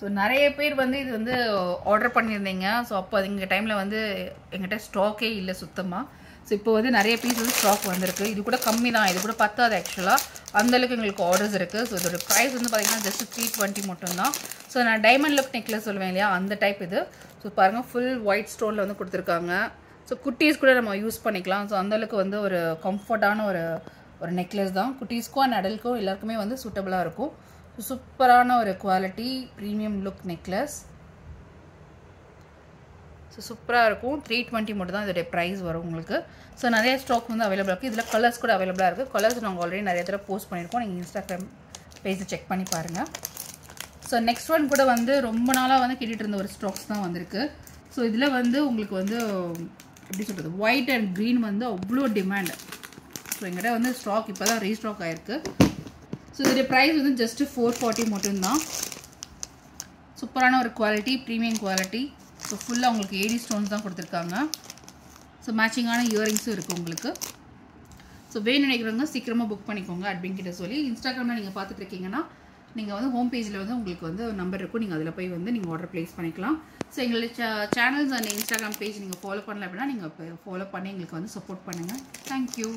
So நிறைய பேர் வந்து இது வந்து ஆர்டர் பண்ணியிருந்தீங்க. ஸோ அப்போ எங்கள் டைமில் வந்து எங்கிட்ட ஸ்டாக்கே இல்லை சுத்தமாக. ஸோ இப்போ வந்து நிறைய பீஸ் வந்து ஸ்டாக் வந்திருக்கு. இது கூட கம்மி தான், இது கூட பத்தாது ஆக்சுவலாக. அந்தளவுக்கு எங்களுக்கு ஆர்டர்ஸ் இருக்குது. ஸோ இதோட ப்ரைஸ் வந்து பார்த்திங்கன்னா ஜஸ்ட் 320 மட்டும்தான். ஸோ நான் டைமண்ட் லுக் நெக்லஸ் சொல்லுவேன் இல்லையா, அந்த டைப் இது. ஸோ பாருங்கள், ஃபுல் ஒயிட் ஸ்டோனில் வந்து கொடுத்துருக்காங்க. ஸோ குட்டீஸ் கூட நம்ம யூஸ் பண்ணிக்கலாம். ஸோ அந்தளவுக்கு வந்து ஒரு கம்ஃபர்டான ஒரு நெக்லஸ் தான். குட்டீஸ்க்கும் அண்ட் அடல்ட்க்கும் எல்லாருக்குமே வந்து சூட்டபுளாக இருக்கும். சூப்பரான ஒரு quality premium look necklace. So சூப்பராக இருக்கும். 320 மட்டும் தான் இதோடைய ப்ரைஸ் வரும் உங்களுக்கு. ஸோ நிறைய ஸ்டாக் வந்து அவைலபிளாக இருக்குது. இதில் கலர்ஸ் கூட அவைலபிளாக இருக்குது. கலர்ஸ் நாங்கள் ஆல்ரெடி நிறைய தடவை போஸ்ட் பண்ணியிருக்கோம். நீங்கள் இன்ஸ்டாகிராம் பேஜை செக் பண்ணி பாருங்கள். ஸோ நெக்ஸ்ட் ஒன் கூட வந்து ரொம்ப நாளாக வந்து கேட்டுகிட்டு இருந்த ஒரு ஸ்டாக்ஸ் தான் வந்திருக்கு. ஸோ இதில் வந்து உங்களுக்கு வந்து எப்படி சொல்கிறது, ஒயிட் அண்ட் க்ரீன் வந்து அவ்வளோ டிமாண்ட். ஸோ எங்கிட்ட வந்து ஸ்டாக் இப்போ தான் ரீஸ்டாக் ஆகிருக்கு. ஸோ இதோடைய ப்ரைஸ் வந்து ஜஸ்ட்டு 440 மட்டும்தான். சூப்பரான ஒரு குவாலிட்டி, ப்ரீமியம் குவாலிட்டி. ஸோ ஃபுல்லாக உங்களுக்கு ஏடி ஸ்டோன்ஸ் தான் கொடுத்துருக்காங்க. ஸோ மேட்சிங்கான இயரிங்ஸும் இருக்குது உங்களுக்கு. ஸோ வேணும் நினைக்கிறவங்க சீக்கிரமாக புக் பண்ணிக்கோங்க அட்மின்கிட்ட சொல்லி. இன்ஸ்டாகிராமில் நீங்கள் பார்த்துட்டு இருக்கீங்கன்னா நீங்கள் வந்து ஹோம் பேஜில் வந்து உங்களுக்கு வந்து ஒரு நம்பர் இருக்கும். நீங்கள் அதில் போய் வந்து நீங்கள் ஆர்டர் ப்ளேஸ் பண்ணிக்கலாம். ஸோ எங்களுடைய சேனல்ஸ் அண்ட் இன்ஸ்டாகிராம் பேஜ் நீங்கள் ஃபாலோ பண்ணல அப்படின்னா நீங்கள் ஃபாலோ பண்ணி எங்களுக்கு வந்து சப்போர்ட் பண்ணுங்கள். தேங்க்யூ.